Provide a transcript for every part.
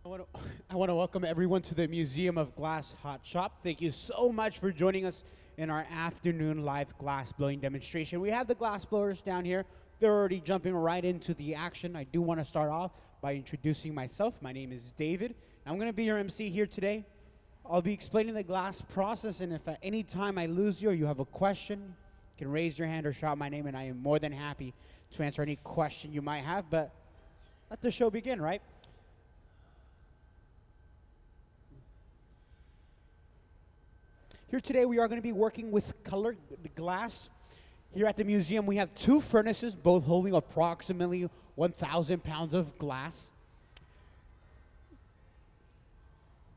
I want to welcome everyone to the Museum of Glass Hot Shop. Thank you so much for joining us in our afternoon live glass blowing demonstration. We have the glass blowers down here. They're already jumping right into the action. I do want to start off by introducing myself. My name is David. I'm going to be your MC here today. I'll be explaining the glass process, and if at any time I lose you or you have a question, you can raise your hand or shout my name, and I am more than happy to answer any question you might have. But let the show begin, right? Here today we are going to be working with colored glass. Here at the museum we have two furnaces, both holding approximately 1,000 pounds of glass.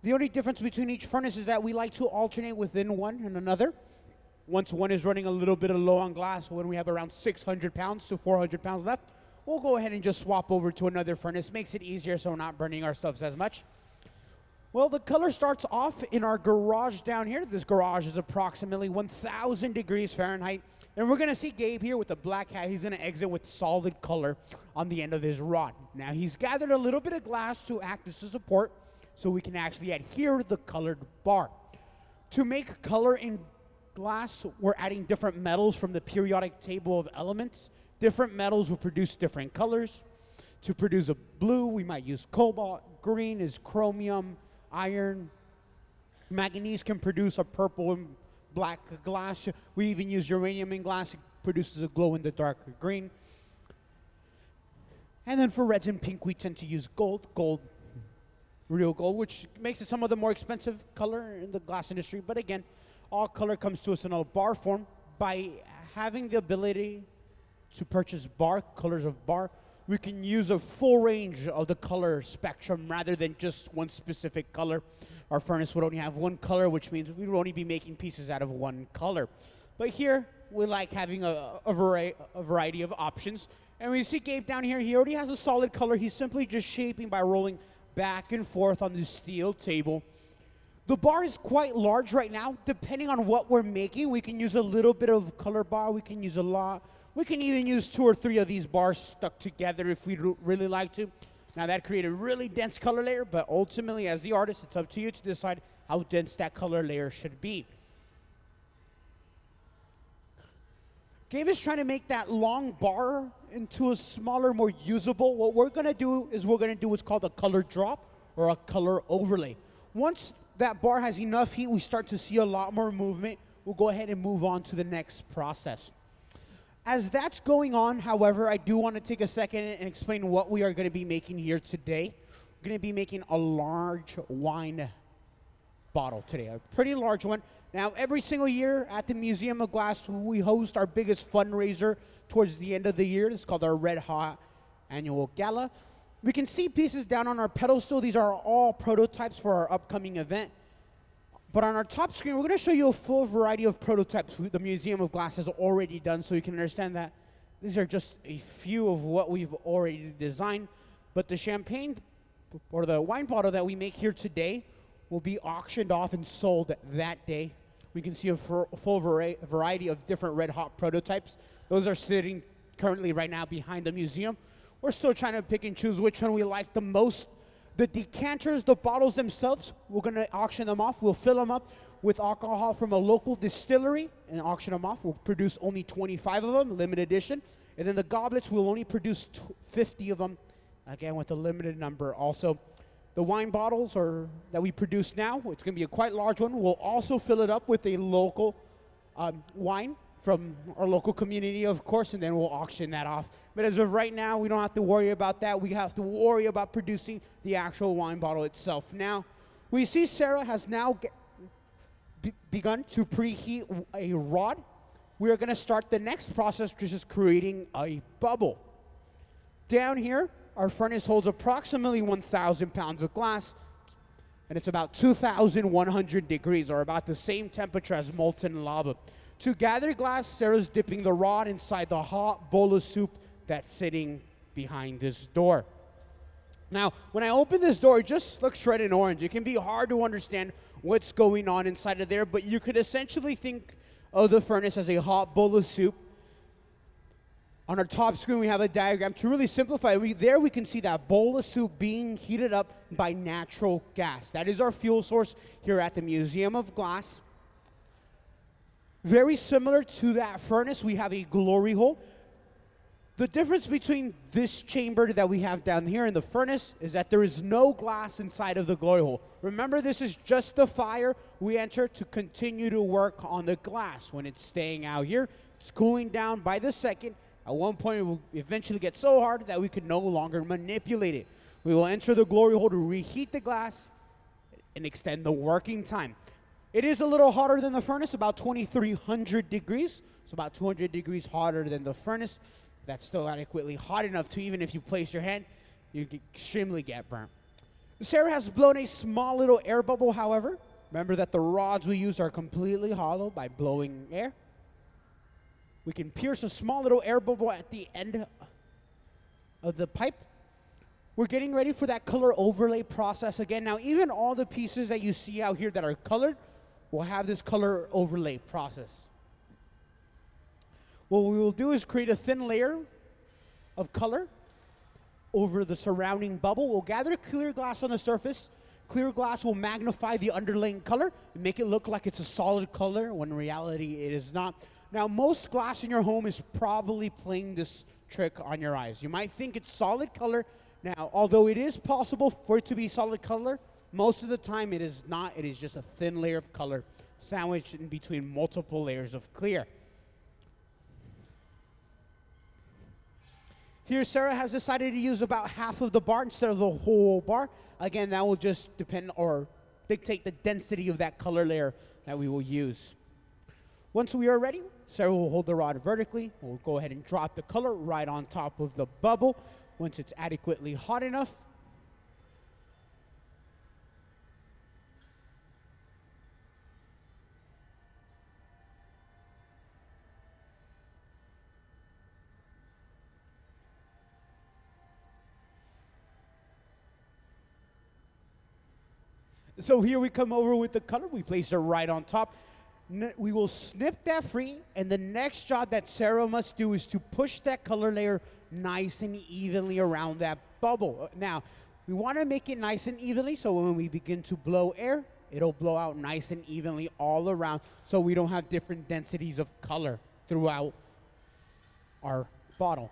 The only difference between each furnace is that we like to alternate within one and another. Once one is running a little bit low on glass, when we have around 600 pounds to 400 pounds left, we'll go ahead and just swap over to another furnace. Makes it easier so we're not burning ourselves as much. Well, the color starts off in our garage down here. This garage is approximately 1,000 degrees Fahrenheit. And we're going to see Gabe here with the black hat. He's going to exit with solid color on the end of his rod. Now, he's gathered a little bit of glass to act as a support so we can actually adhere the colored bar. To make color in glass, we're adding different metals from the periodic table of elements. Different metals will produce different colors. To produce a blue, we might use cobalt. Green is chromium. Iron. Manganese can produce a purple and black glass. We even use uranium in glass. It produces a glow-in-the-dark green. And then for reds and pink, we tend to use gold, real gold, which makes it some of the more expensive color in the glass industry. But again, all color comes to us in a bar form. By having the ability to purchase colors of bar, we can use a full range of the color spectrum rather than just one specific color. Our furnace would only have one color, which means we would only be making pieces out of one color. But here, we like having a variety of options. And we see Gabe down here, he already has a solid color. He's simply just shaping by rolling back and forth on the steel table. The bar is quite large right now. Depending on what we're making, we can use a little bit of color bar. We can use a lot. We can even use 2 or 3 of these bars stuck together if we'd really like to. Now that created a really dense color layer, but ultimately as the artist, it's up to you to decide how dense that color layer should be. Gabe is trying to make that long bar into a smaller, more usable. What we're gonna do is what's called a color drop or a color overlay. Once that bar has enough heat, we start to see a lot more movement. We'll go ahead and move on to the next process. As that's going on, however, I do want to take a second and explain what we are going to be making here today. We're going to be making a large wine bottle today, a pretty large one. Now, every single year at the Museum of Glass, we host our biggest fundraiser towards the end of the year. It's called our Red Hot Annual Gala. We can see pieces down on our pedestal. These are all prototypes for our upcoming event. But on our top screen, we're going to show you a full variety of prototypes the Museum of Glass has already done so you can understand that these are just a few of what we've already designed. But the champagne or the wine bottle that we make here today will be auctioned off and sold that day. We can see a full variety of different red hot prototypes. Those are sitting currently right now behind the museum. We're still trying to pick and choose which one we like the most. The decanters, the bottles themselves, we're going to auction them off. We'll fill them up with alcohol from a local distillery and auction them off. We'll produce only 25 of them, limited edition. And then the goblets, we'll only produce 50 of them, again, with a limited number. Also, the wine bottles that we produce now, it's going to be a quite large one. We'll also fill it up with a local wine from our local community, of course, and then we'll auction that off. But as of right now, we don't have to worry about that. We have to worry about producing the actual wine bottle itself. Now, we see Sarah has now begun to preheat a rod. We are going to start the next process, which is creating a bubble. Down here, our furnace holds approximately 1,000 pounds of glass, and it's about 2,100 degrees, or about the same temperature as molten lava. To gather glass, Sarah's dipping the rod inside the hot bowl of soup that's sitting behind this door. Now, when I open this door, it just looks red and orange. It can be hard to understand what's going on inside of there, but you could essentially think of the furnace as a hot bowl of soup On our top screen, we have a diagram. To really simplify, there we can see that bowl of soup being heated up by natural gas. That is our fuel source here at the Museum of Glass. Very similar to that furnace, we have a glory hole. The difference between this chamber that we have down here in the furnace is that there is no glass inside of the glory hole. Remember, this is just the fire we enter to continue to work on the glass. When it's staying out here, it's cooling down by the second. At one point, it will eventually get so hard that we could no longer manipulate it. We will enter the glory hole to reheat the glass and extend the working time. It is a little hotter than the furnace, about 2,300 degrees. So about 200 degrees hotter than the furnace. That's still adequately hot enough to, even if you place your hand, you can extremely get burnt. Sarah has blown a small little air bubble, however. Remember that the rods we use are completely hollow by blowing air. We can pierce a small little air bubble at the end of the pipe. We're getting ready for that color overlay process again. Now, even all the pieces that you see out here that are colored will have this color overlay process. What we will do is create a thin layer of color over the surrounding bubble. We'll gather clear glass on the surface. Clear glass will magnify the underlying color and make it look like it's a solid color when in reality it is not. Now, most glass in your home is probably playing this trick on your eyes. You might think it's solid color. Now, although it is possible for it to be solid color, most of the time it is not. It is just a thin layer of color sandwiched in between multiple layers of clear. Here, Sarah has decided to use about half of the bar instead of the whole bar. Again, that will just depend or dictate the density of that color layer that we will use. Once we are ready, Sarah will hold the rod vertically. We'll go ahead and drop the color right on top of the bubble. Once it's adequately hot enough, so here we come over with the color. We place it right on top. We will snip that free, and the next job that Sarah must do is to push that color layer nice and evenly around that bubble. Now, we want to make it nice and evenly, so when we begin to blow air, it'll blow out nice and evenly all around, so we don't have different densities of color throughout our bottle.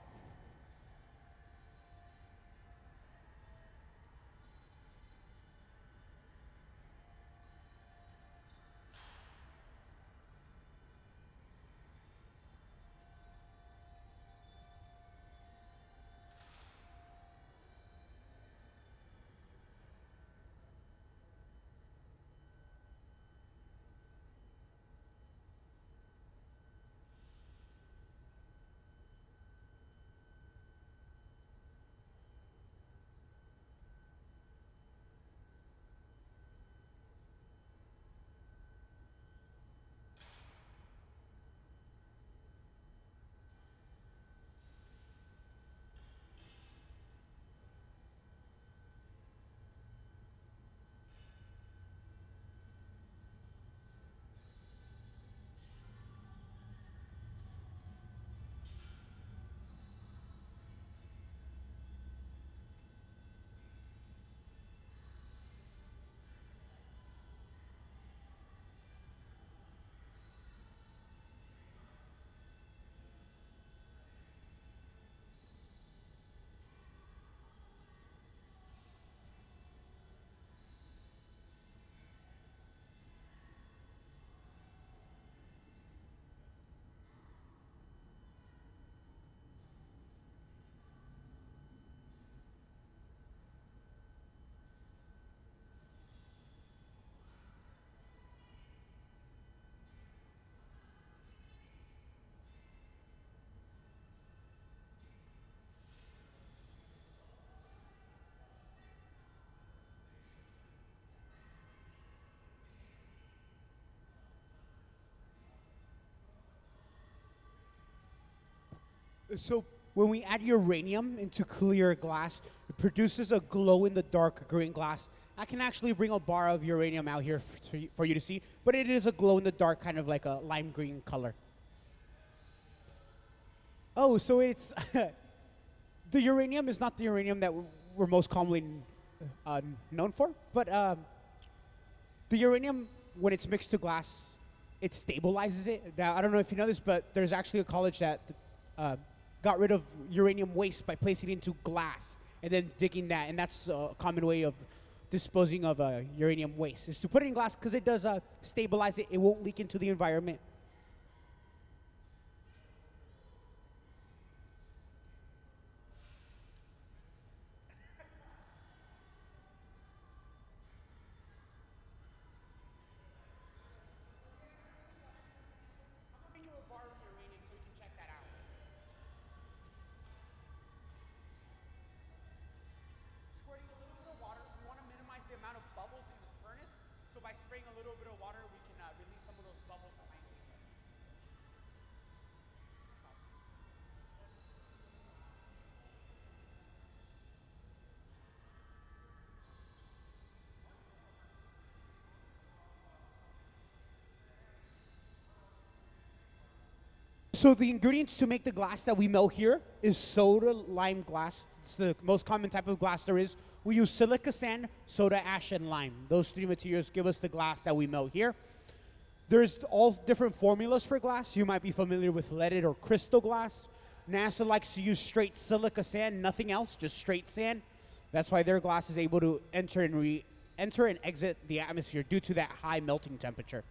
So when we add uranium into clear glass, it produces a glow-in-the-dark green glass. I can actually bring a bar of uranium out here for you to see, but it is a glow-in-the-dark, kind of like a lime green color. Oh, so it's the uranium is not the uranium that we're most commonly known for, but the uranium, when it's mixed to glass, it stabilizes it. Now, I don't know if you know this, but there's actually a college that got rid of uranium waste by placing it into glass and then digging that, and that's a common way of disposing of uranium waste, is to put it in glass because it does stabilize it. It won't leak into the environment. I'm gonna bring you a bar of uranium so you can check that out. Squirting a little bit of water. We want to minimize the amount of bubbles in the furnace, so by spraying a little bit of water, we can release some of those bubbles behind it. So the ingredients to make the glass that we melt here is soda lime glass. It's the most common type of glass there is. We use silica sand, soda ash, and lime. Those three materials give us the glass that we melt here. There's all different formulas for glass. You might be familiar with leaded or crystal glass. NASA likes to use straight silica sand, nothing else, just straight sand. That's why their glass is able to enter and re-enter and exit the atmosphere due to that high melting temperature.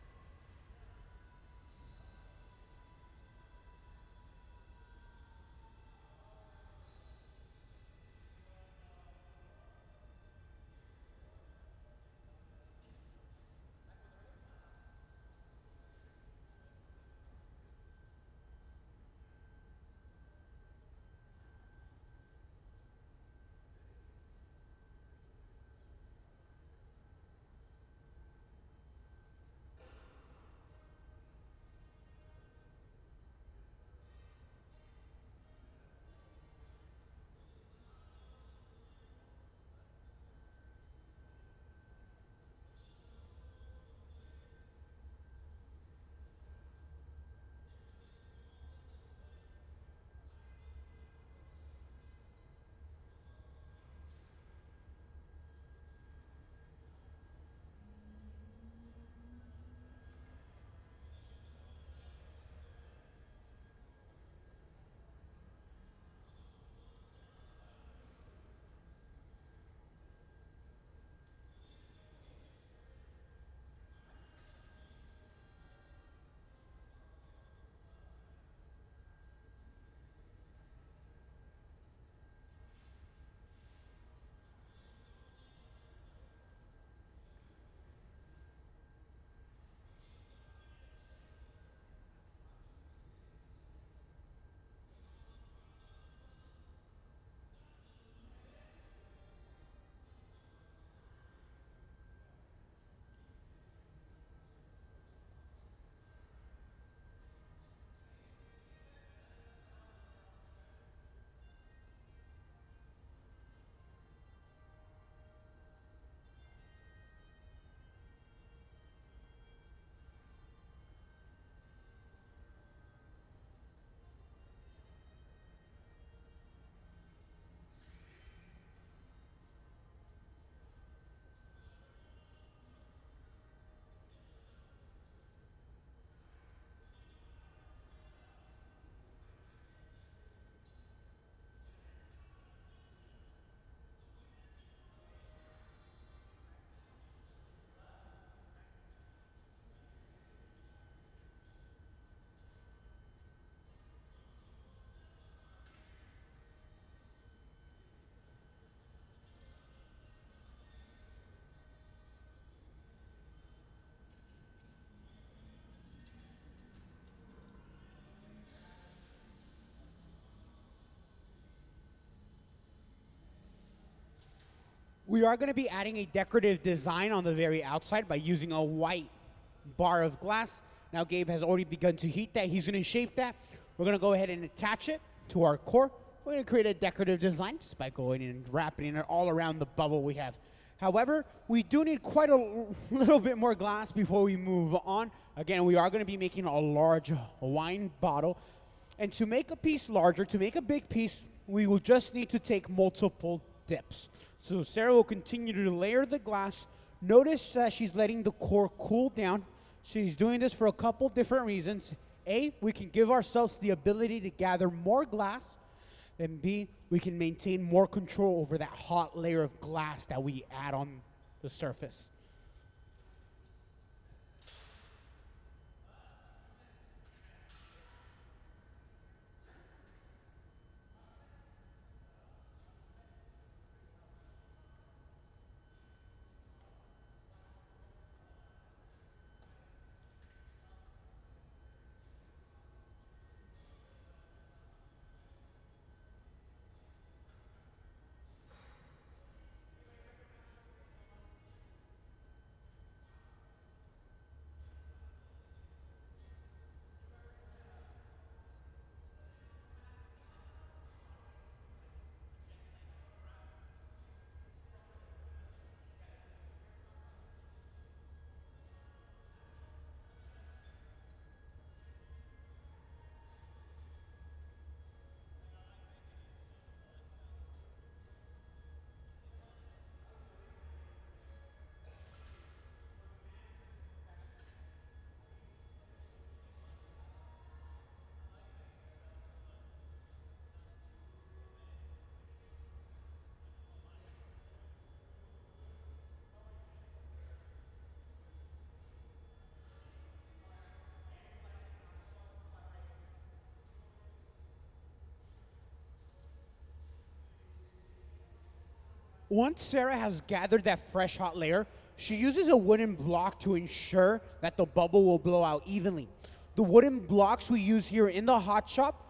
We are going to be adding a decorative design on the very outside by using a white bar of glass. Now Gabe has already begun to heat that. He's going to shape that. We're going to go ahead and attach it to our core. We're going to create a decorative design just by going in and wrapping it all around the bubble we have. However, we do need quite a little bit more glass before we move on. Again, we are going to be making a large wine bottle. And to make a piece larger, to make a big piece, we will just need to take multiple dips. So Sarah will continue to layer the glass. Notice that she's letting the core cool down. She's doing this for a couple different reasons. A, we can give ourselves the ability to gather more glass. And B, we can maintain more control over that hot layer of glass that we add on the surface. Once Sarah has gathered that fresh hot layer, she uses a wooden block to ensure that the bubble will blow out evenly. The wooden blocks we use here in the hot shop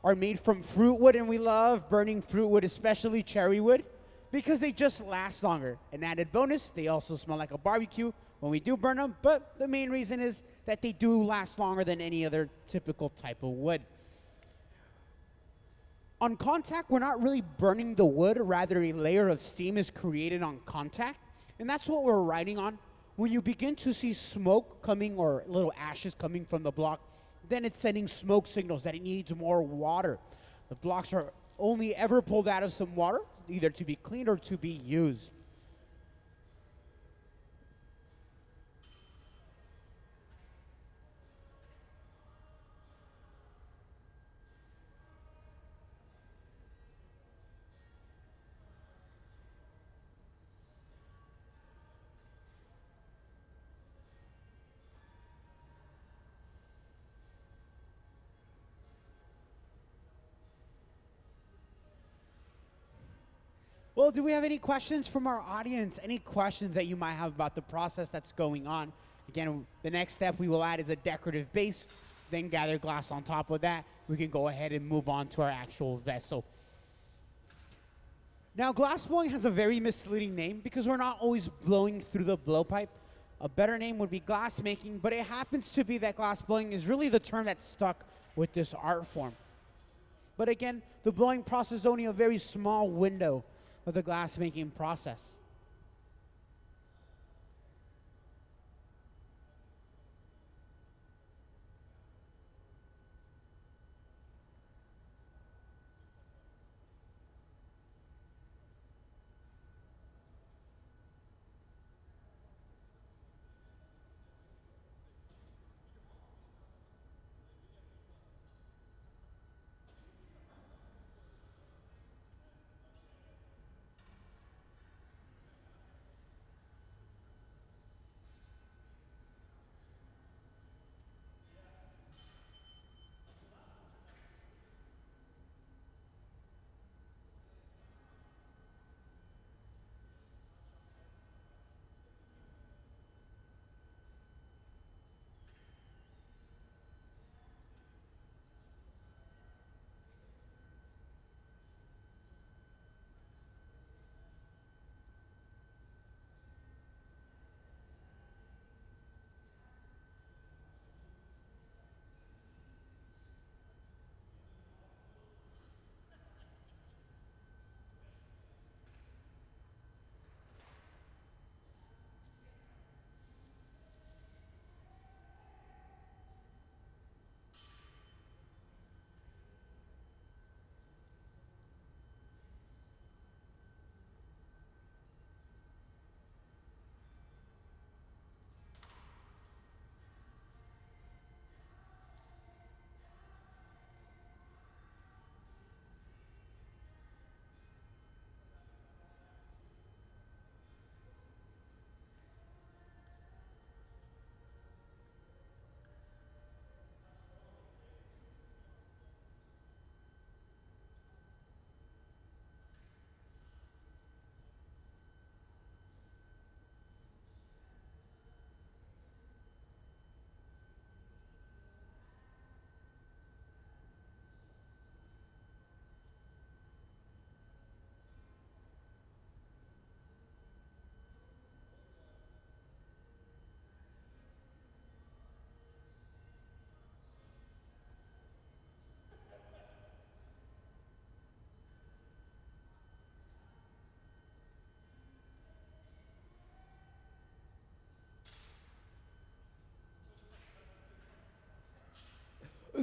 are made from fruit wood, and we love burning fruit wood, especially cherry wood, because they just last longer. An added bonus, they also smell like a barbecue when we do burn them, but the main reason is that they do last longer than any other typical type of wood. On contact, we're not really burning the wood, rather a layer of steam is created on contact, and that's what we're riding on. When you begin to see smoke coming or little ashes coming from the block, then it's sending smoke signals that it needs more water. The blocks are only ever pulled out of some water, either to be cleaned or to be used. Well, do we have any questions from our audience? Any questions that you might have about the process that's going on? Again, the next step we will add is a decorative base, then gather glass on top of that. We can go ahead and move on to our actual vessel. Now, glass blowing has a very misleading name because we're not always blowing through the blowpipe. A better name would be glass making, but it happens to be that glass blowing is really the term that's stuck with this art form. But again, the blowing process is only a very small window of the glass making process.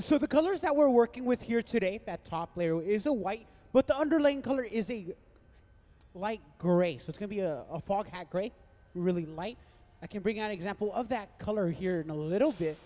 So the colors that we're working with here today, that top layer is a white, but the underlying color is a light gray. So it's going to be a fog hat gray, really light. I can bring out an example of that color here in a little bit.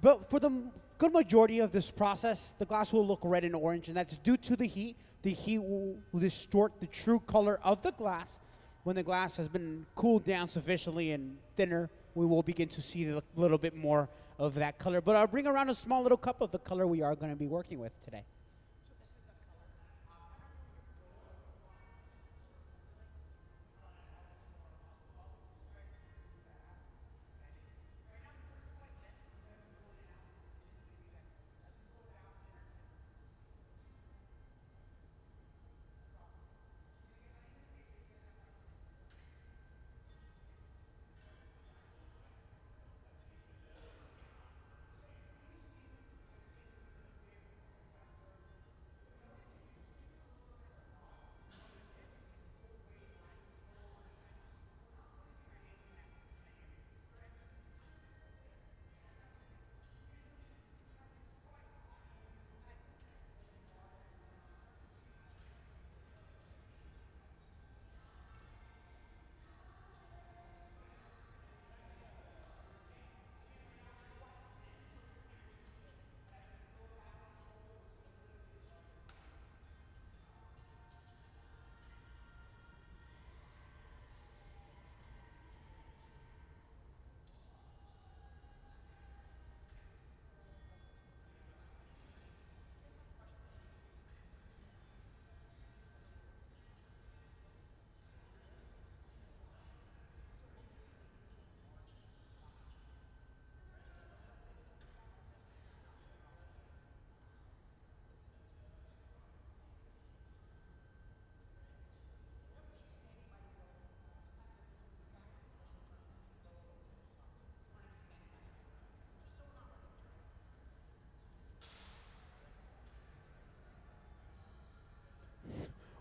But for the good majority of this process, the glass will look red and orange, and that's due to the heat. The heat will distort the true color of the glass. When the glass has been cooled down sufficiently and thinner, we will begin to see a little bit more of that color. But I'll bring around a small little cup of the color we are going to be working with today.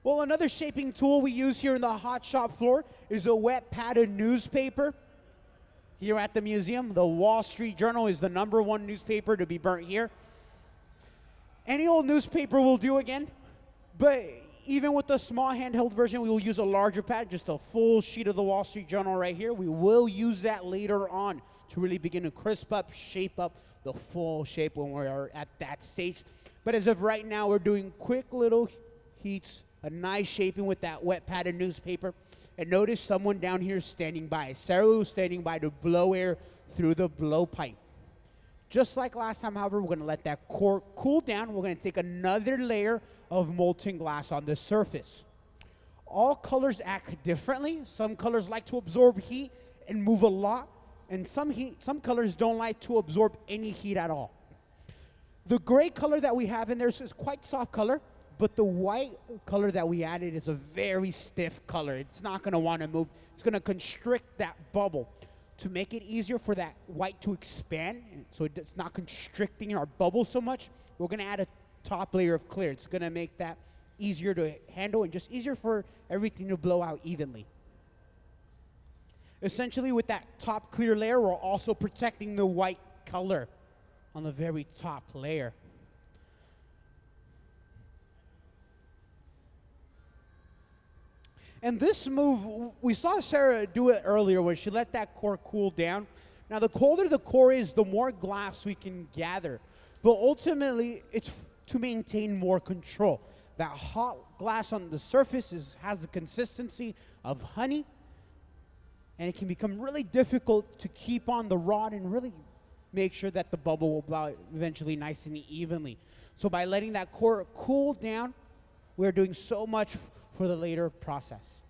Well, another shaping tool we use here in the hot shop floor is a wet padded newspaper. Here at the museum, the Wall Street Journal is the #1 newspaper to be burnt here. Any old newspaper will do again, but even with the small handheld version, we will use a larger pad, just a full sheet of the Wall Street Journal right here. We will use that later on to really begin to crisp up, shape up the full shape when we're at that stage. But as of right now, we're doing quick little heats, a nice shaping with that wet padded newspaper. And notice someone down here standing by. Sarah was standing by to blow air through the blowpipe. Just like last time, however, we're going to let that core cool down. We're going to take another layer of molten glass on the surface. All colors act differently. Some colors like to absorb heat and move a lot, and some colors don't like to absorb any heat at all. The gray color that we have in there is quite soft color, but the white color that we added is a very stiff color. It's not going to want to move. It's going to constrict that bubble. To make it easier for that white to expand, so it's not constricting our bubble so much, we're going to add a top layer of clear. It's going to make that easier to handle and just easier for everything to blow out evenly. Essentially, with that top clear layer, we're also protecting the white color on the very top layer. And this move, we saw Sarah do it earlier where she let that core cool down. Now, the colder the core is, the more glass we can gather. But ultimately, it's to maintain more control. That hot glass on the surface has the consistency of honey, and it can become really difficult to keep on the rod and really make sure that the bubble will blow out eventually nice and evenly. So by letting that core cool down, we're doing so much for the later process.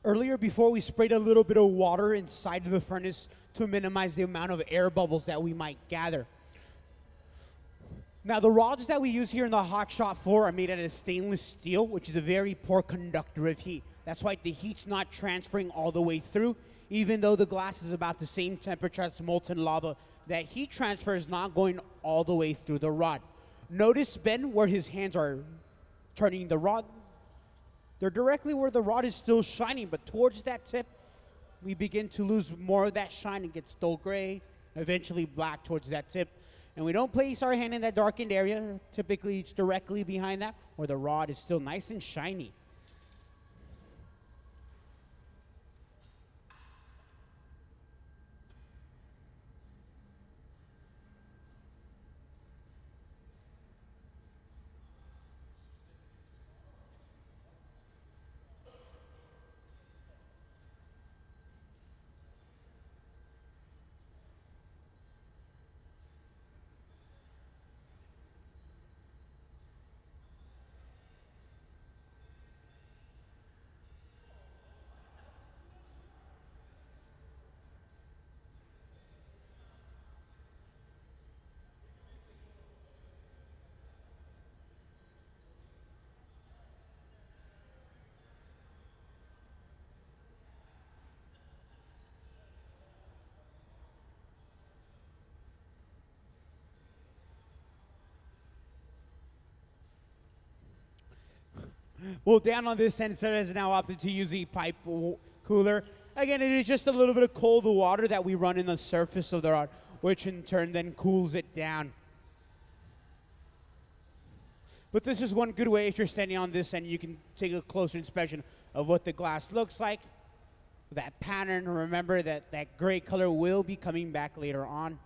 Earlier, before we sprayed a little bit of water inside of the furnace to minimize the amount of air bubbles that we might gather. Now, the rods that we use here in the Hot Shot 4 are made out of stainless steel, which is a very poor conductor of heat. That's why the heat's not transferring all the way through. Even though the glass is about the same temperature as molten lava, that heat transfer is not going all the way through the rod. Notice Ben where his hands are turning the rod. They're directly where the rod is still shining, but towards that tip, we begin to lose more of that shine and gets dull gray, eventually black towards that tip. And we don't place our hand in that darkened area. Typically, it's directly behind that where the rod is still nice and shiny. Well, down on this end, Sarah has now opted to use a pipe cooler. Again, it is just a little bit of cold water that we run in the surface of the rod, which in turn then cools it down. But this is one good way, if you're standing on this end, you can take a closer inspection of what the glass looks like. That pattern, remember that that gray color will be coming back later on.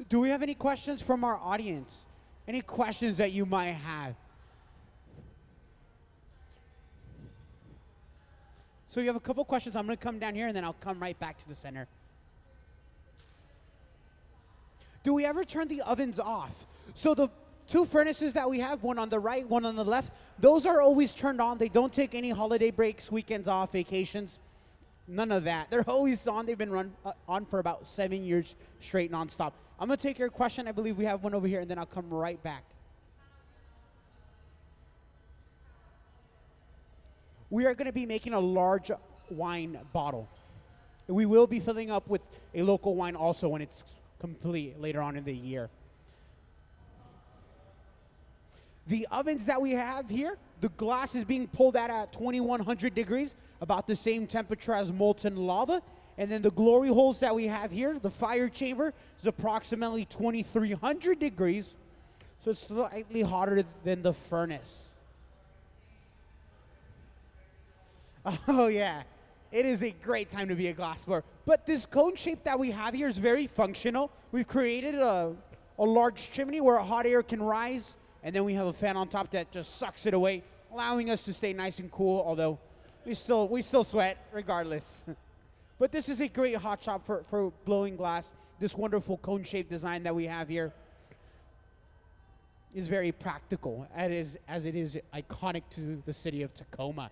Do we have any questions from our audience? Any questions that you might have? So you have a couple questions. I'm going to come down here, and then I'll come right back to the center. Do we ever turn the ovens off? So the two furnaces that we have, one on the right, one on the left, those are always turned on. They don't take any holiday breaks, weekends off, vacations. None of that. They're always on. They've been on for about 7 years straight, nonstop. I'm going to take your question. I believe we have one over here, and then I'll come right back. We are going to be making a large wine bottle. We will be filling up with a local wine also when it's complete later on in the year. The ovens that we have here, the glass is being pulled out at 2100 degrees, about the same temperature as molten lava. And then the glory holes that we have here, the fire chamber, is approximately 2300 degrees. So it's slightly hotter than the furnace. Oh yeah, it is a great time to be a glassblower. But this cone shape that we have here is very functional. We've created a large chimney where hot air can rise, and then we have a fan on top that just sucks it away, allowing us to stay nice and cool, although we still sweat regardless. But this is a great hot shop for blowing glass. This wonderful cone-shaped design that we have here is very practical, as it is iconic to the city of Tacoma.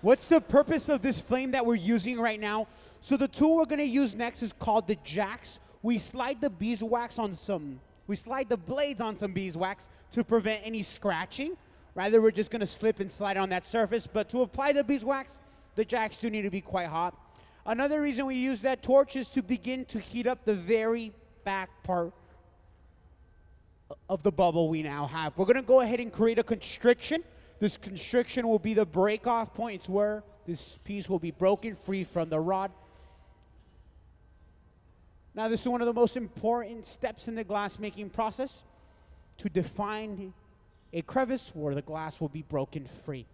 What's the purpose of this flame that we're using right now? So the tool we're going to use next is called the jacks. We slide the beeswax on we slide the blades on some beeswax to prevent any scratching. Rather, we're just going to slip and slide on that surface. But to apply the beeswax, the jacks do need to be quite hot. Another reason we use that torch is to begin to heat up the very back part of the bubble we now have. We're going to go ahead and create a constriction. This constriction will be the break-off point. It's where this piece will be broken free from the rod. Now, this is one of the most important steps in the glass-making process, to define a crevice where the glass will be broken free.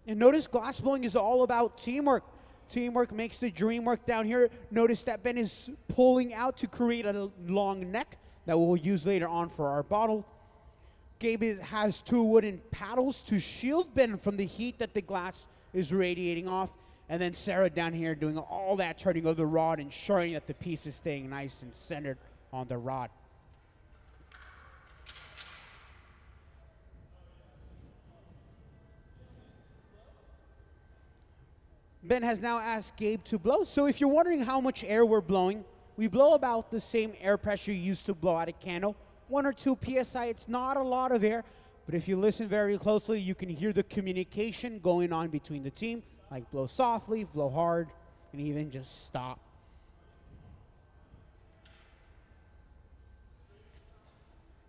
And notice glass blowing is all about teamwork. Teamwork makes the dream work down here. Notice that Ben is pulling out to create a long neck that we'll use later on for our bottle. Gabe has two wooden paddles to shield Ben from the heat that the glass is radiating off. And then Sarah down here doing all that turning of the rod, ensuring that the piece is staying nice and centered on the rod. Ben has now asked Gabe to blow. So if you're wondering how much air we're blowing, we blow about the same air pressure you used to blow out a candle. 1 or 2 PSI, it's not a lot of air, but if you listen very closely, you can hear the communication going on between the team, like blow softly, blow hard, and even just stop.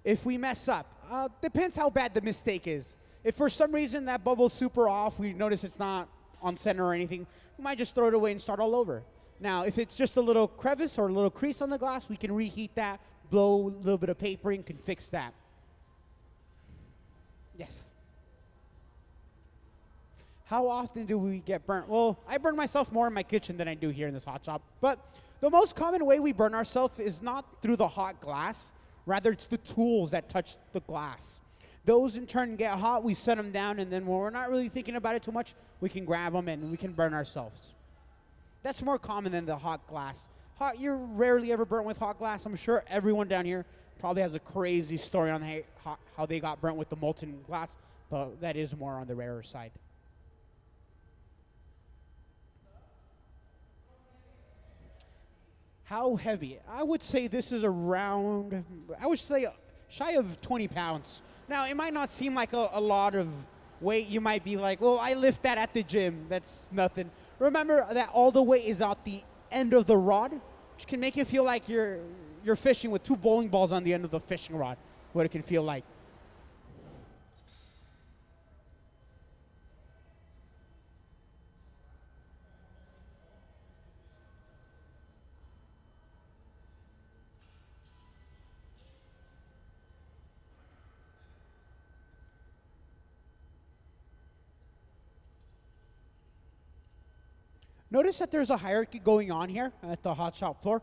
If we mess up, depends how bad the mistake is. If for some reason that bubble's super off, we notice it's not on center or anything, we might just throw it away and start all over. Now, if it's just a little crevice or a little crease on the glass, we can reheat that, blow a little bit of papering, can fix that. Yes. How often do we get burnt? Well, I burn myself more in my kitchen than I do here in this hot shop. But the most common way we burn ourselves is not through the hot glass. Rather, it's the tools that touch the glass. Those in turn get hot, we set them down, and then when we're not really thinking about it too much, we can grab them and we can burn ourselves. That's more common than the hot glass. You're rarely ever burnt with hot glass. I'm sure everyone down here probably has a crazy story on how they got burnt with the molten glass, but that is more on the rarer side. How heavy? I would say this is around, I would say shy of 20 pounds. Now, it might not seem like a lot of weight. You might be like, well, I lift that at the gym. That's nothing. Remember that all the weight is at the end of the rod, which can make you feel like you're fishing with 2 bowling balls on the end of the fishing rod, what it can feel like. Notice that there's a hierarchy going on here at the hot shop floor.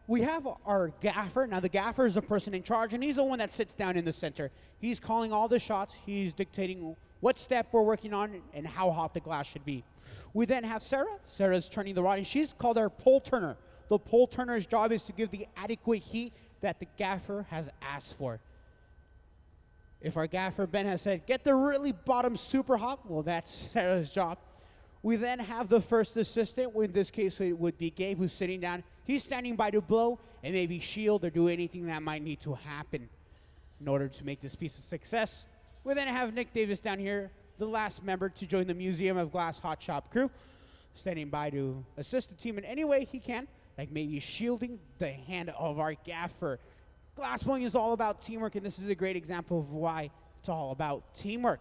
We have our gaffer. Now, the gaffer is the person in charge, and he's the one that sits down in the center. He's calling all the shots. He's dictating what step we're working on and how hot the glass should be. We then have Sarah. Sarah's turning the rod, and she's called our pole turner. The pole turner's job is to give the adequate heat that the gaffer has asked for. If our gaffer, Ben, has said, get the really bottom super hot, well, that's Sarah's job. We then have the first assistant. In this case, it would be Gabe, who's sitting down. He's standing by to blow and maybe shield or do anything that might need to happen in order to make this piece a success. We then have Nick Davis down here, the last member to join the Museum of Glass Hot Shop crew, standing by to assist the team in any way he can, like maybe shielding the hand of our gaffer. Glass blowing is all about teamwork, and this is a great example of why it's all about teamwork.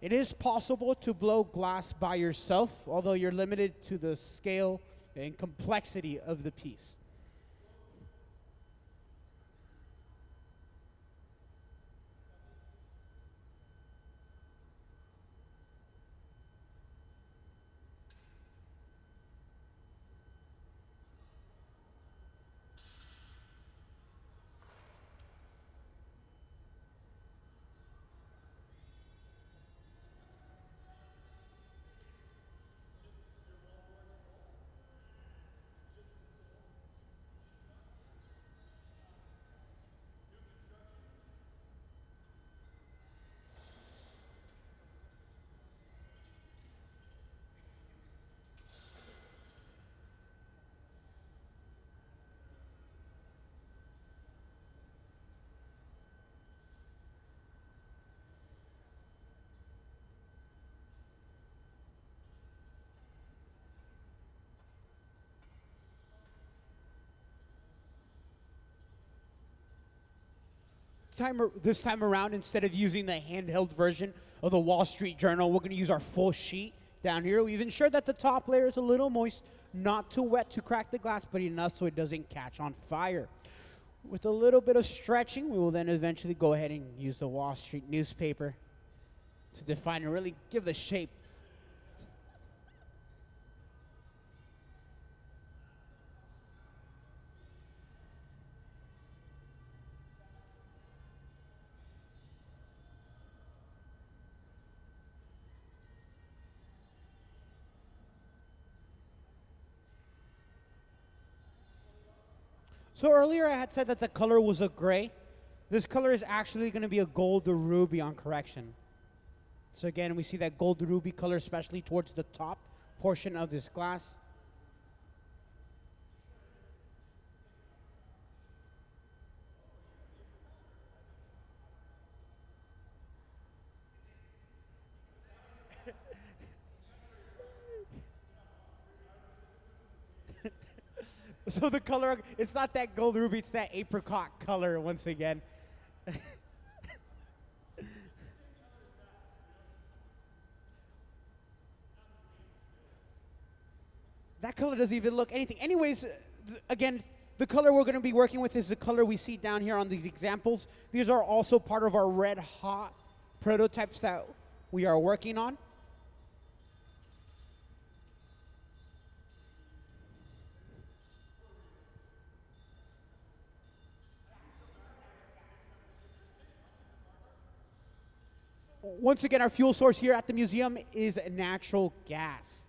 It is possible to blow glass by yourself, although you're limited to the scale and complexity of the piece. This time around, instead of using the handheld version of the Wall Street Journal, we're going to use our full sheet down here. We've ensured that the top layer is a little moist, not too wet to crack the glass, but enough so it doesn't catch on fire. With a little bit of stretching, we will then eventually go ahead and use the Wall Street newspaper to define and really give the shape. So earlier I had said that the color was a gray. This color is actually going to be a gold ruby on correction. So again, we see that gold ruby color, especially towards the top portion of this glass. So the color, it's not that gold ruby, it's that apricot color once again. That color doesn't even look anything. Anyways, again, the color we're going to be working with is the color we see down here on these examples. These are also part of our red hot prototypes that we are working on. Once again, our fuel source here at the museum is natural gas.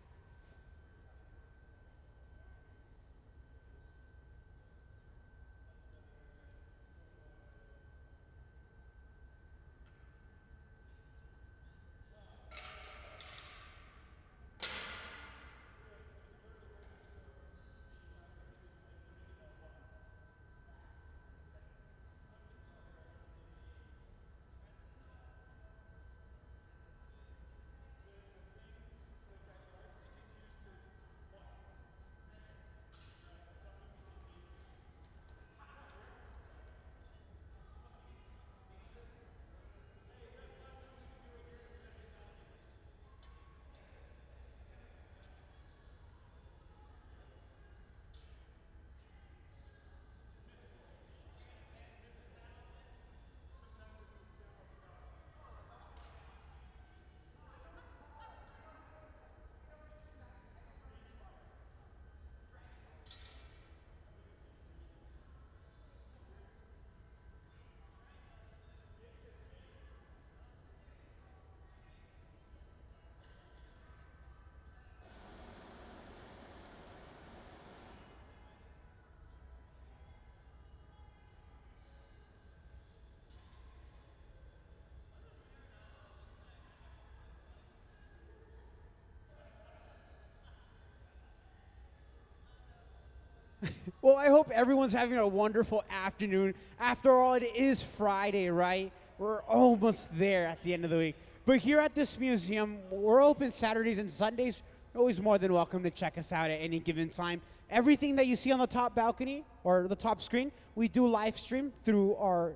Well, I hope everyone's having a wonderful afternoon. After all, it is Friday, right? We're almost there at the end of the week. But here at this museum, we're open Saturdays and Sundays. You're always more than welcome to check us out at any given time. Everything that you see on the top balcony or the top screen, we do live stream through our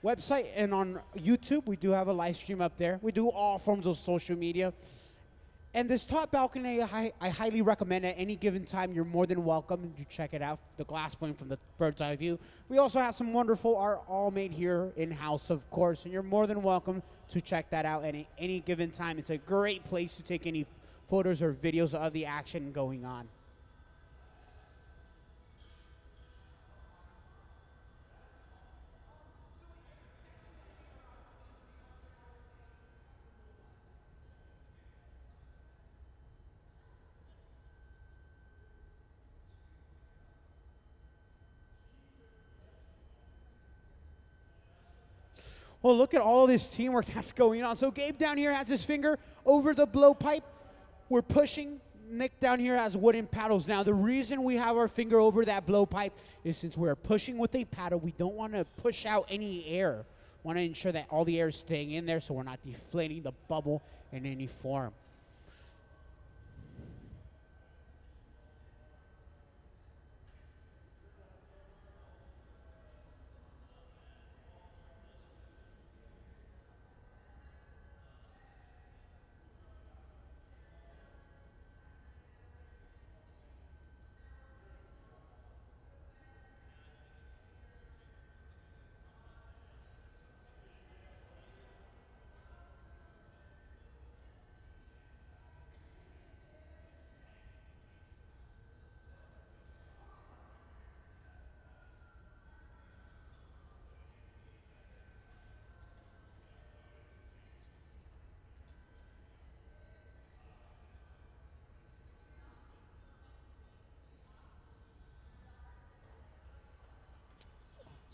website and on YouTube. We do have a live stream up there. We do all forms of social media. And this top balcony, I highly recommend at any given time. You're more than welcome to check it out, the glass plane from the bird's eye view. We also have some wonderful art, all made here in-house, of course, and you're more than welcome to check that out at any given time. It's a great place to take any photos or videos of the action going on. Well, look at all this teamwork that's going on. So Gabe down here has his finger over the blowpipe. We're pushing. Nick down here has wooden paddles. Now, the reason we have our finger over that blowpipe is since we're pushing with a paddle, we don't want to push out any air. We want to ensure that all the air is staying in there so we're not deflating the bubble in any form.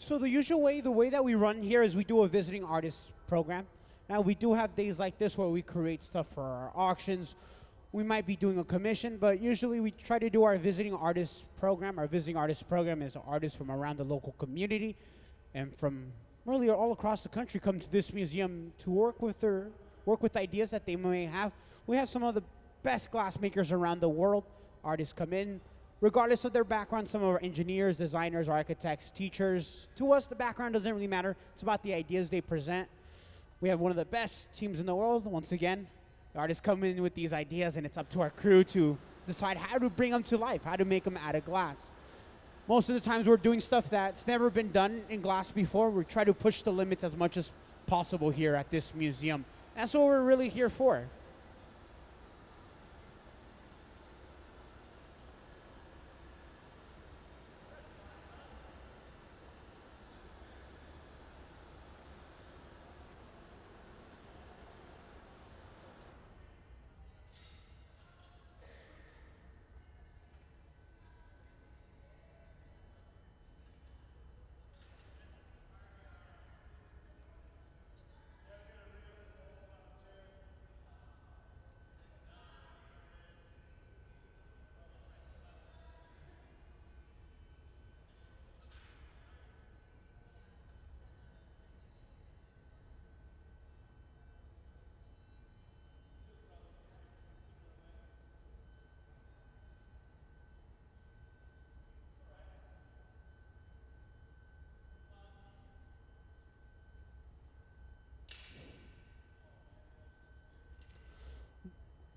So the usual way, the way that we run here is we do a visiting artist program. Now we do have days like this where we create stuff for our auctions. We might be doing a commission, but usually we try to do our visiting artist program. Our visiting artist program is artists from around the local community and from really all across the country come to this museum to work with ideas that they may have. We have some of the best glassmakers around the world. Artists come in, regardless of their background. Some of our engineers, designers, architects, teachers. To us, the background doesn't really matter. It's about the ideas they present. We have one of the best teams in the world. Once again, the artists come in with these ideas, and it's up to our crew to decide how to bring them to life, how to make them out of glass. Most of the times we're doing stuff that's never been done in glass before. We try to push the limits as much as possible here at this museum. That's what we're really here for.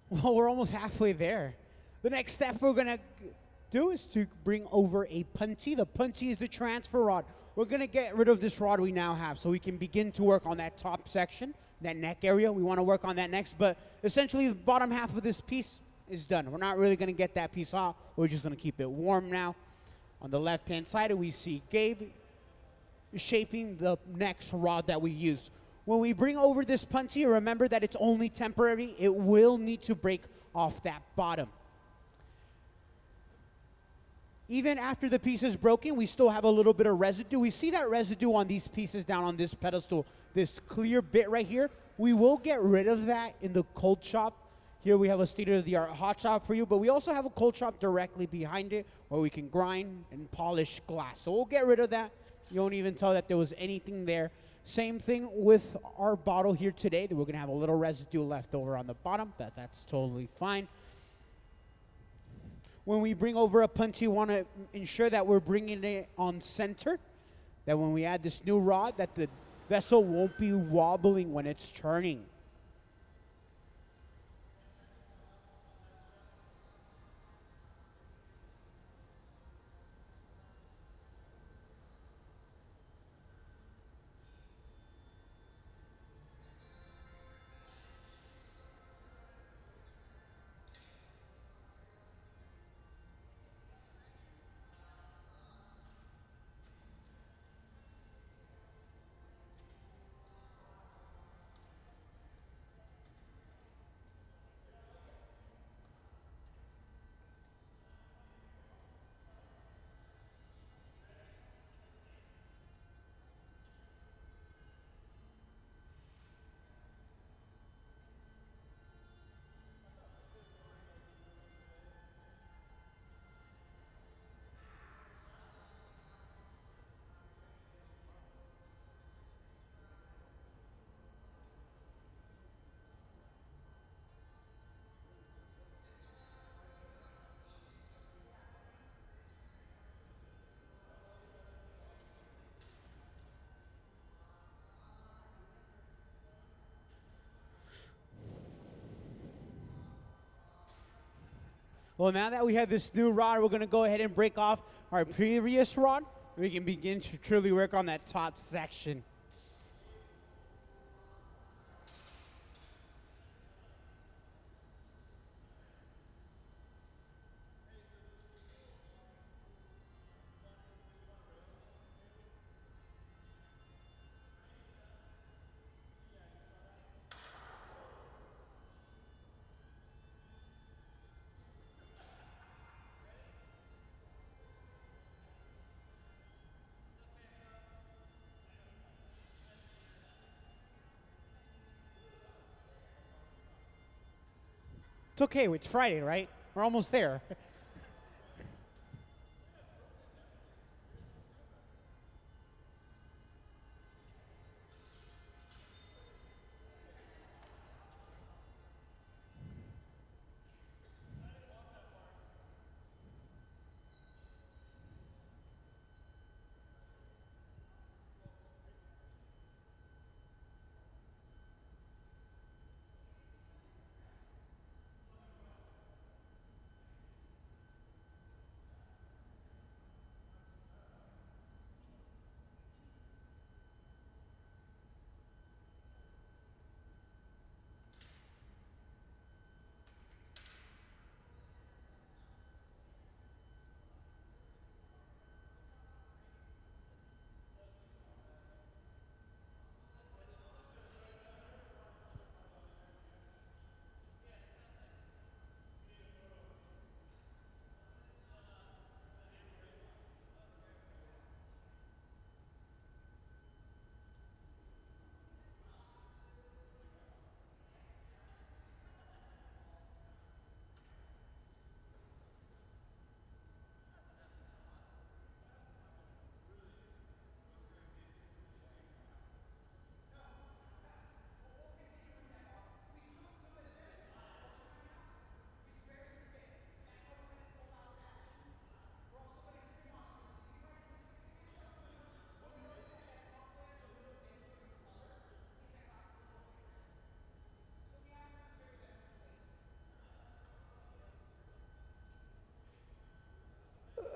Well, we're almost halfway there. The next step we're gonna do is to bring over a punty. The punty is the transfer rod. We're gonna get rid of this rod we now have so we can begin to work on that top section, that neck area. We wanna work on that next, but essentially the bottom half of this piece is done. We're not really gonna get that piece off. We're just gonna keep it warm now. On the left-hand side, we see Gabe shaping the next rod that we use. When we bring over this punty, remember that it's only temporary. It will need to break off that bottom. Even after the piece is broken, we still have a little bit of residue. We see that residue on these pieces down on this pedestal, this clear bit right here. We will get rid of that in the cold shop. Here we have a state-of-the-art hot shop for you, but we also have a cold shop directly behind it where we can grind and polish glass. So we'll get rid of that. You won't even tell that there was anything there. Same thing with our bottle here today. We're gonna have a little residue left over on the bottom, but that's totally fine. When we bring over a punty, we wanna ensure that we're bringing it on center, that when we add this new rod, that the vessel won't be wobbling when it's turning. Well, now that we have this new rod, we're gonna go ahead and break off our previous rod. We can begin to truly work on that top section. It's okay. It's Friday, right? We're almost there.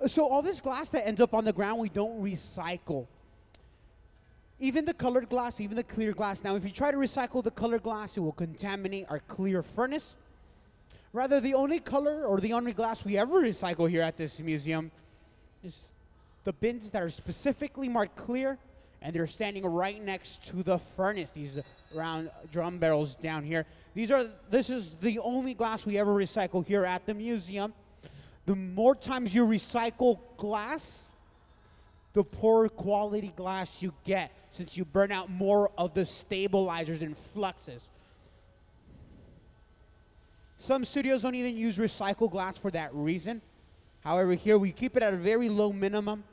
So all this glass that ends up on the ground, we don't recycle. Even the colored glass, even the clear glass. Now, if you try to recycle the colored glass, it will contaminate our clear furnace. Rather, the only color or the only glass we ever recycle here at this museum is the bins that are specifically marked clear, and they're standing right next to the furnace. These round drum barrels down here. This is the only glass we ever recycle here at the museum. The more times you recycle glass, the poorer quality glass you get, since you burn out more of the stabilizers and fluxes. Some studios don't even use recycled glass for that reason. However, here we keep it at a very low minimum.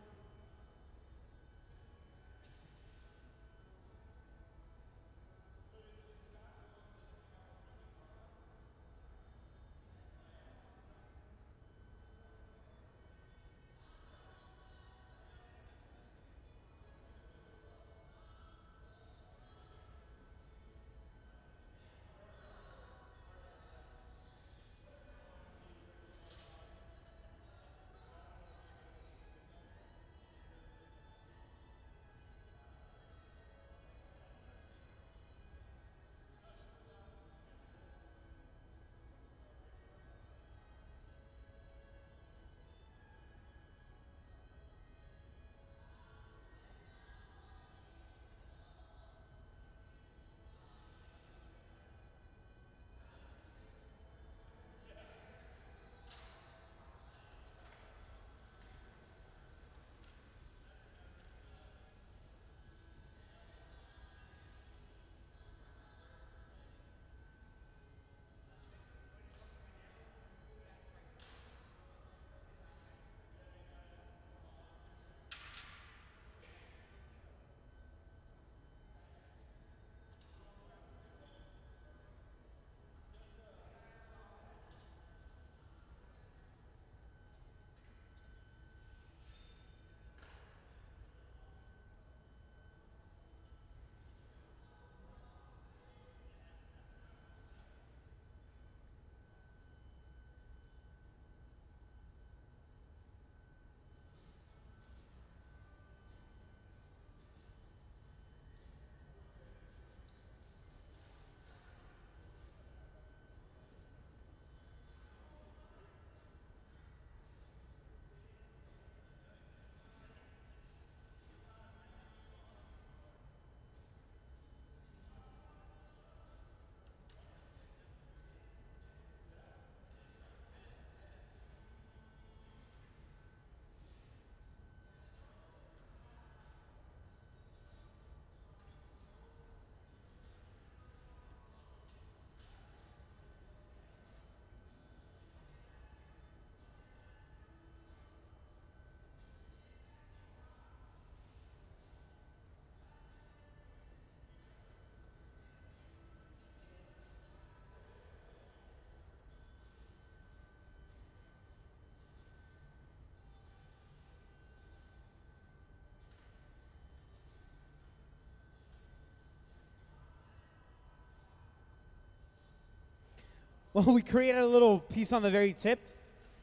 Well, we created a little piece on the very tip,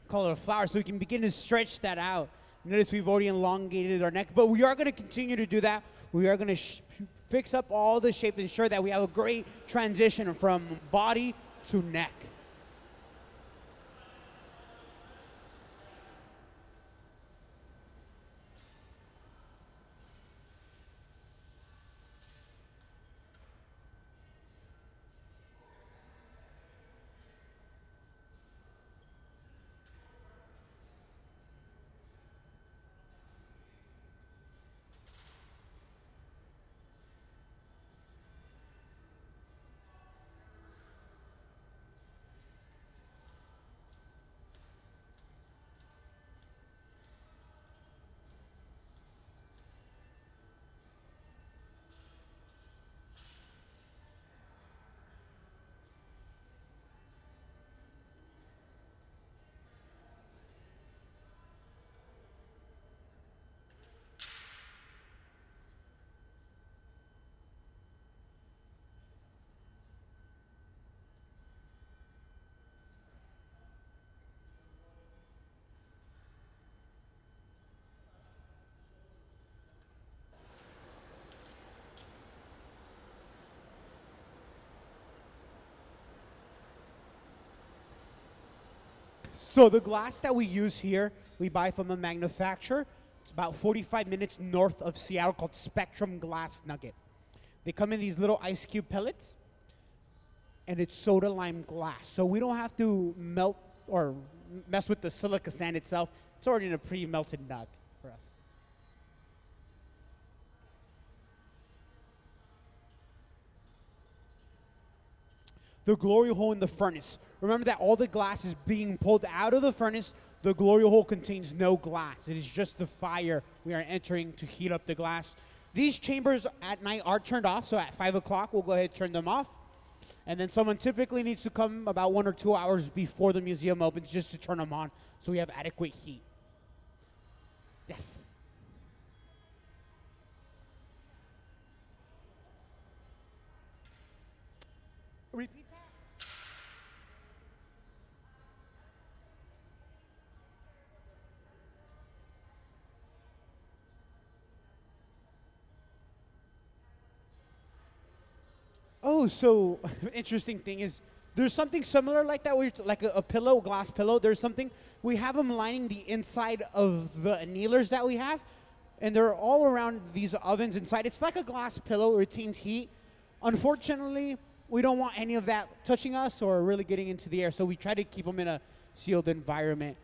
call it a flower, so we can begin to stretch that out. Notice we've already elongated our neck, but we are going to continue to do that. We are going to fix up all the shape, ensure that we have a great transition from body to neck. So the glass that we use here, we buy from a manufacturer. It's about 45 minutes north of Seattle called Spectrum Glass Nugget. They come in these little ice cube pellets, and it's soda lime glass. So we don't have to melt or mess with the silica sand itself. It's already in a pre-melted nug for us. The glory hole in the furnace. Remember that all the glass is being pulled out of the furnace. The glory hole contains no glass. It is just the fire we are entering to heat up the glass. These chambers at night are turned off, so at 5 o'clock, we'll go ahead and turn them off. And then someone typically needs to come about 1 or 2 hours before the museum opens just to turn them on so we have adequate heat. Yes. Repeat that. Oh, so interesting thing is there's something similar like that, where like a pillow, glass pillow. There's something, we have them lining the inside of the annealers that we have, and they're all around these ovens inside. It's like a glass pillow, it retains heat. Unfortunately, we don't want any of that touching us or really getting into the air, so we try to keep them in a sealed environment.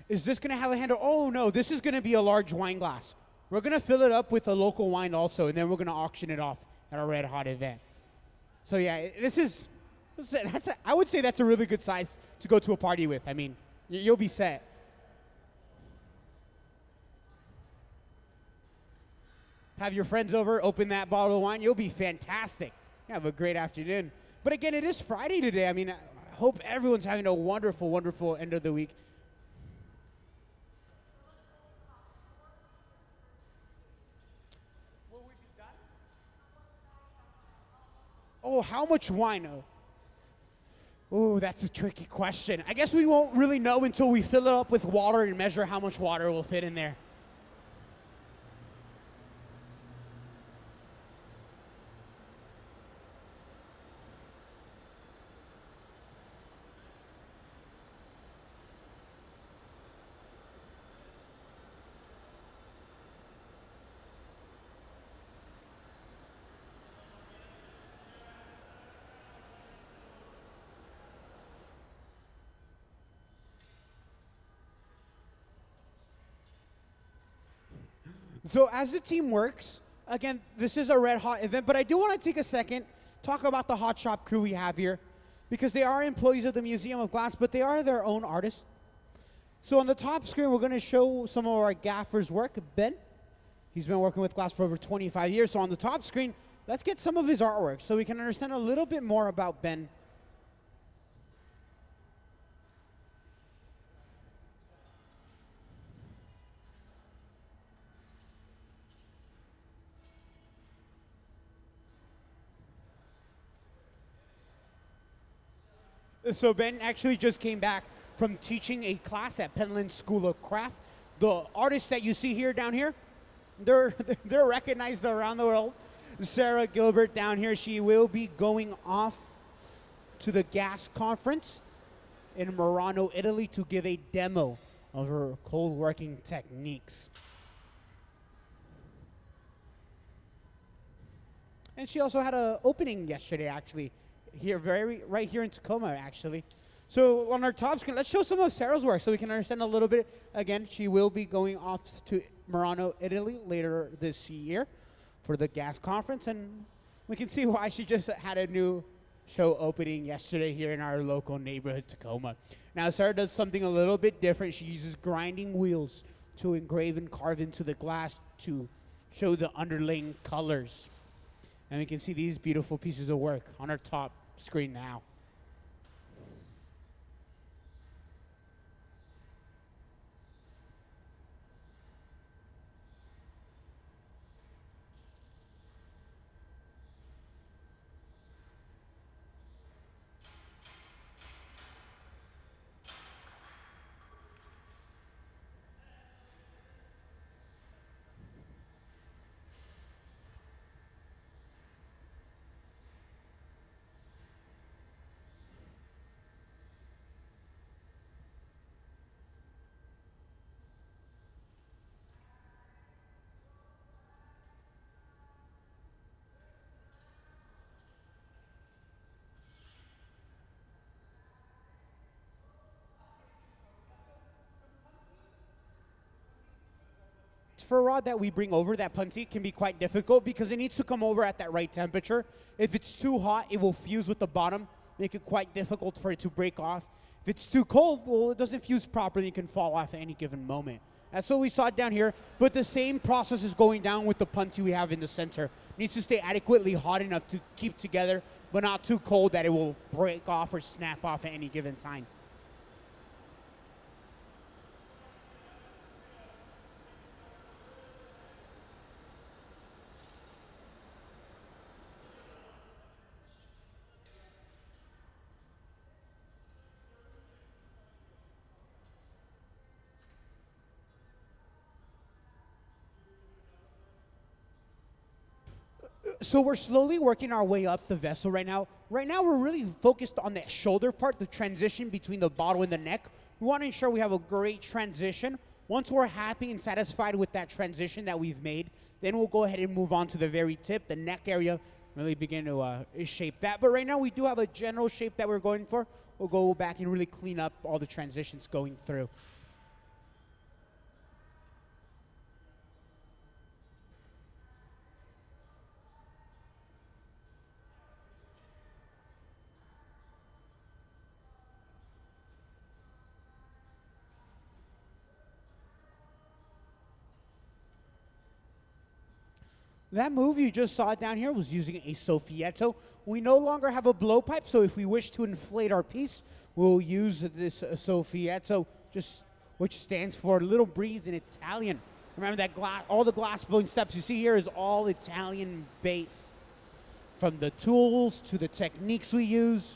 Is this going to have a handle? Oh, no, this is going to be a large wine glass. We're going to fill it up with a local wine also, and then we're going to auction it off at our Red Hot event. So, yeah, I would say that's a really good size to go to a party with. I mean, you'll be set. Have your friends over, open that bottle of wine. You'll be fantastic. Have a great afternoon. But again, it is Friday today. I mean, I hope everyone's having a wonderful, wonderful end of the week. Oh, how much wine? Oh, that's a tricky question. I guess we won't really know until we fill it up with water and measure how much water will fit in there. So as the team works, again, this is a red hot event, but I do want to take a second, talk about the hot shop crew we have here, because they are employees of the Museum of Glass, but they are their own artists. So on the top screen, we're going to show some of our gaffer's work. Ben, he's been working with glass for over 25 years. So on the top screen, let's get some of his artwork so we can understand a little bit more about Ben. So Ben actually just came back from teaching a class at Penland School of Craft. The artists that you see here down here, they're they're recognized around the world. Sarah Gilbert down here, she will be going off to the GAS conference in Murano, Italy to give a demo of her cold working techniques. And she also had an opening yesterday, actually, here, right here in Tacoma, actually. So on our top screen, let's show some of Sarah's work so we can understand a little bit. Again, she will be going off to Murano, Italy later this year for the GAS conference, and we can see why she just had a new show opening yesterday here in our local neighborhood, Tacoma. Now, Sarah does something a little bit different. She uses grinding wheels to engrave and carve into the glass to show the underlaying colors. And we can see these beautiful pieces of work on our top screen now. For a rod that we bring over, that punty can be quite difficult because it needs to come over at that right temperature. If it's too hot, it will fuse with the bottom, make it quite difficult for it to break off. If it's too cold, well, it doesn't fuse properly, it can fall off at any given moment. That's what we saw down here, but the same process is going down with the punty we have in the center. It needs to stay adequately hot enough to keep together, but not too cold that it will break off or snap off at any given time. So we're slowly working our way up the vessel right now. Right now, we're really focused on that shoulder part, the transition between the bottle and the neck. We want to ensure we have a great transition. Once we're happy and satisfied with that transition that we've made, then we'll go ahead and move on to the very tip, the neck area, really begin to shape that. But right now, we do have a general shape that we're going for. We'll go back and really clean up all the transitions going through. That move you just saw down here was using a soffietto. We no longer have a blowpipe, so if we wish to inflate our piece, we'll use this soffietto, which stands for Little Breeze in Italian. Remember that all the glass blowing steps you see here is all Italian based. From the tools to the techniques we use.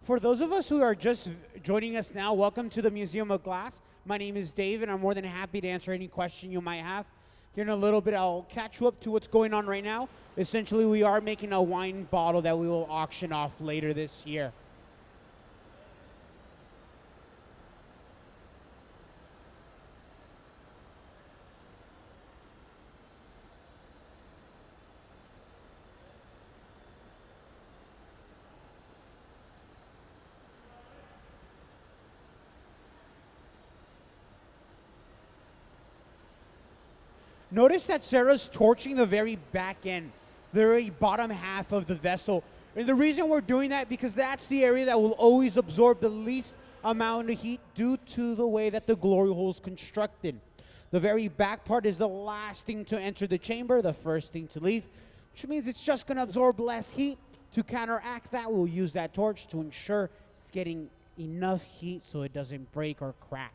For those of us who are just joining us now, welcome to the Museum of Glass. My name is Dave, and I'm more than happy to answer any question you might have. Here in a little bit, I'll catch you up to what's going on right now. Essentially, we are making a wine bottle that we will auction off later this year. Notice that Sarah's torching the very back end, the very bottom half of the vessel. And the reason we're doing that, because that's the area that will always absorb the least amount of heat due to the way that the glory hole is constructed. The very back part is the last thing to enter the chamber, the first thing to leave, which means it's just going to absorb less heat. To counteract that, we'll use that torch to ensure it's getting enough heat so it doesn't break or crack.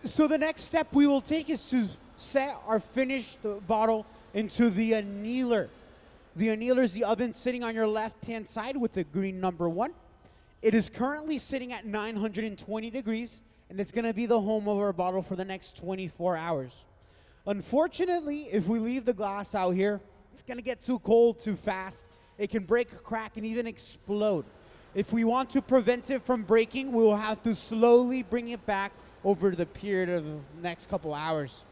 So the next step we will take is to set our finished bottle into the annealer. The annealer is the oven sitting on your left-hand side with the green number 1. It is currently sitting at 920 degrees, and it's going to be the home of our bottle for the next 24 hours. Unfortunately, if we leave the glass out here, it's going to get too cold too fast. It can break, crack, and even explode. If we want to prevent it from breaking, we will have to slowly bring it back over the period of the next couple hours.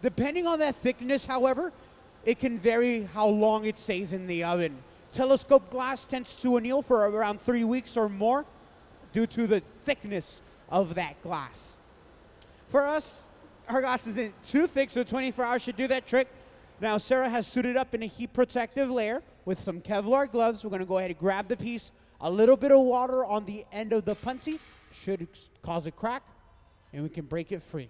Depending on that thickness, however, it can vary how long it stays in the oven. Telescope glass tends to anneal for around 3 weeks or more due to the thickness of that glass. For us, our glass isn't too thick, so 24 hours should do that trick. Now, Sarah has suited up in a heat protective layer with some Kevlar gloves. We're going to go ahead and grab the piece. A little bit of water on the end of the punty should cause a crack, and we can break it free.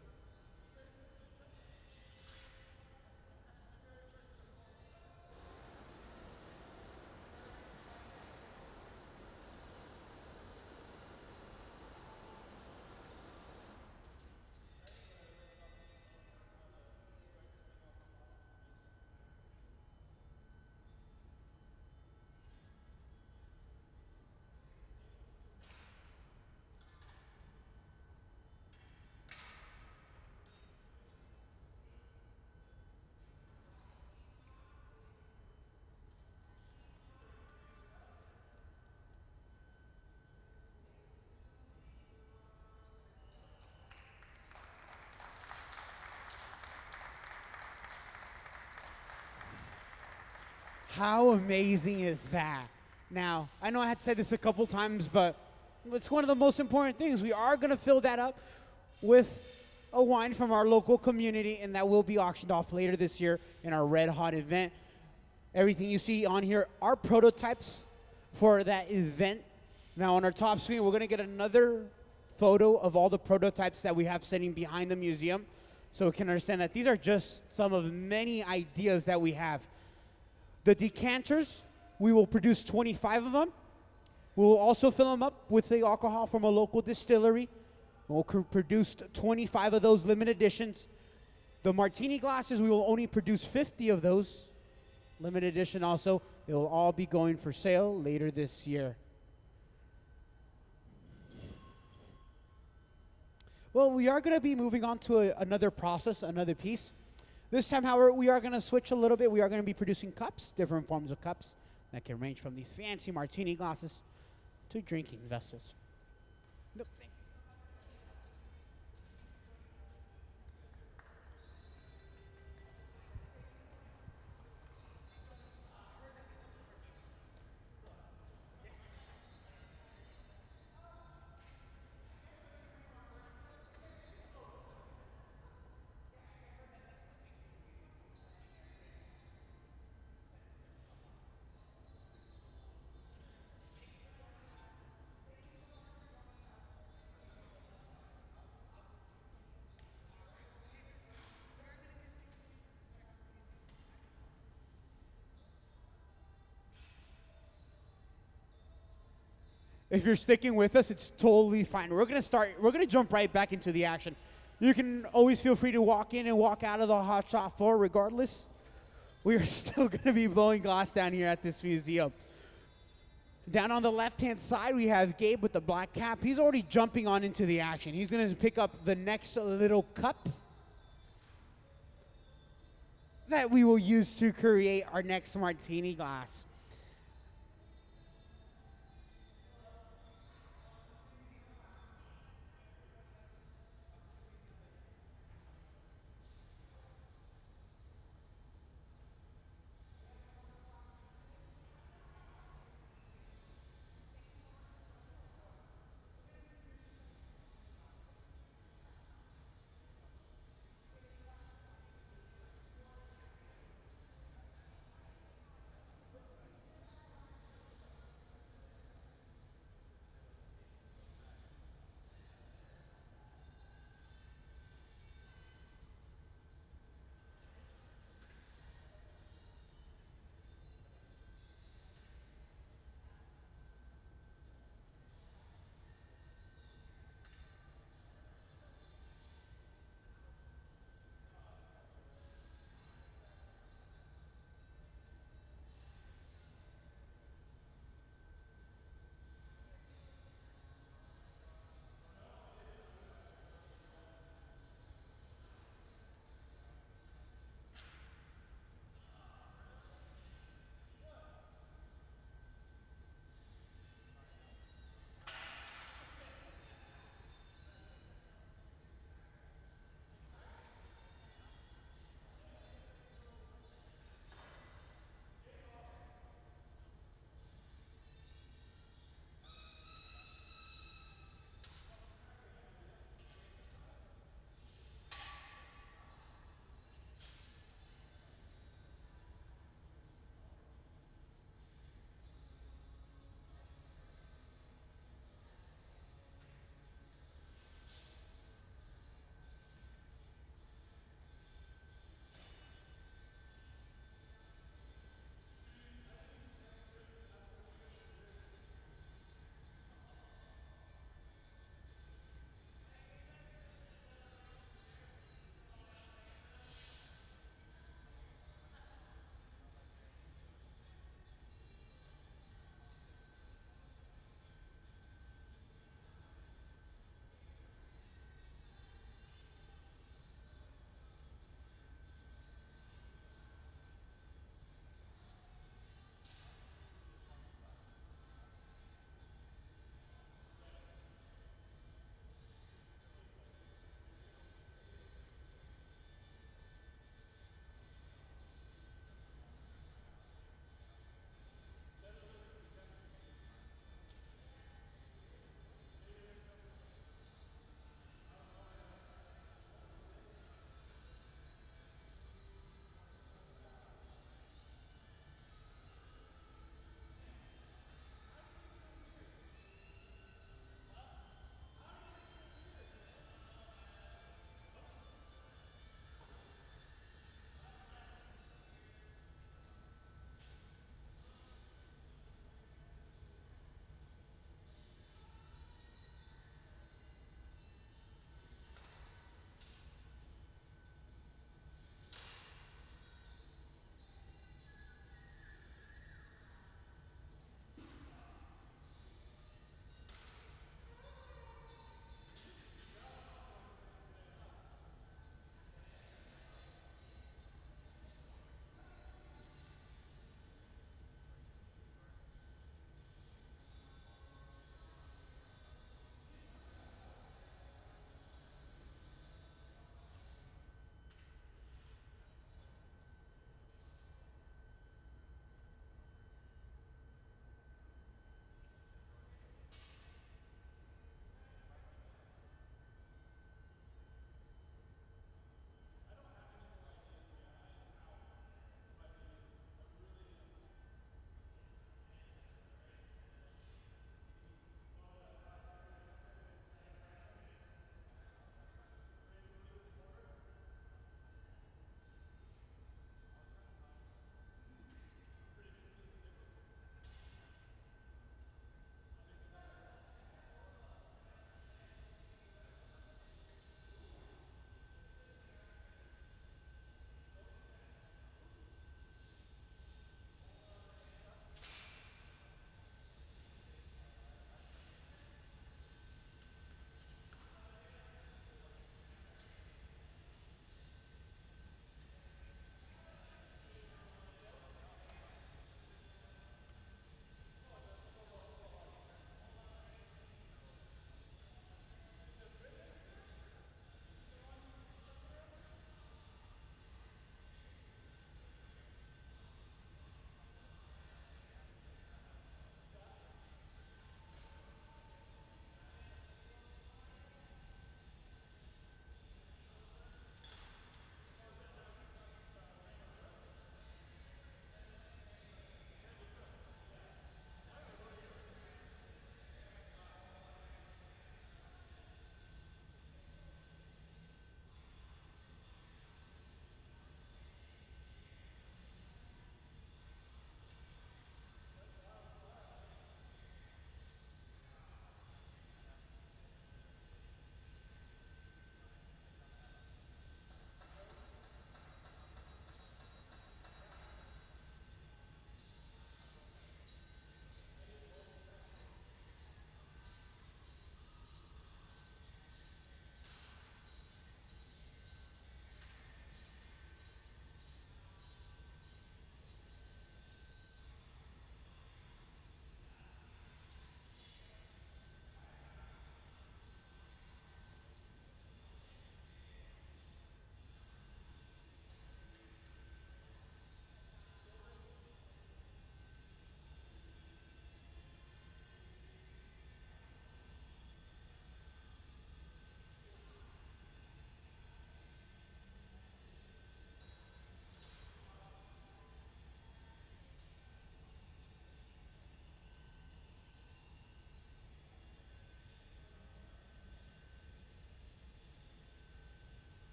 How amazing is that? Now, I know I had said this a couple times, but it's one of the most important things. We are going to fill that up with a wine from our local community, and that will be auctioned off later this year in our Red Hot event. Everything you see on here are prototypes for that event. Now on our top screen, we're gonna get another photo of all the prototypes that we have sitting behind the museum, so we can understand that these are just some of many ideas that we have. The decanters, we will produce 25 of them. We will also fill them up with the alcohol from a local distillery. We'll produce 25 of those limited editions. The martini glasses, we will only produce 50 of those. Limited edition also. They will all be going for sale later this year. Well, we are going to be moving on to another process, another piece. This time, however, we are going to switch a little bit. We are going to be producing cups, different forms of cups that can range from these fancy martini glasses to drinking vessels. Nope, thank you. If you're sticking with us, it's totally fine. We're gonna jump right back into the action. You can always feel free to walk in and walk out of the hot shop floor regardless. We are still gonna be blowing glass down here at this museum. Down on the left-hand side, we have Gabe with the black cap. He's already jumping on into the action. He's gonna pick up the next little cup that we will use to create our next martini glass.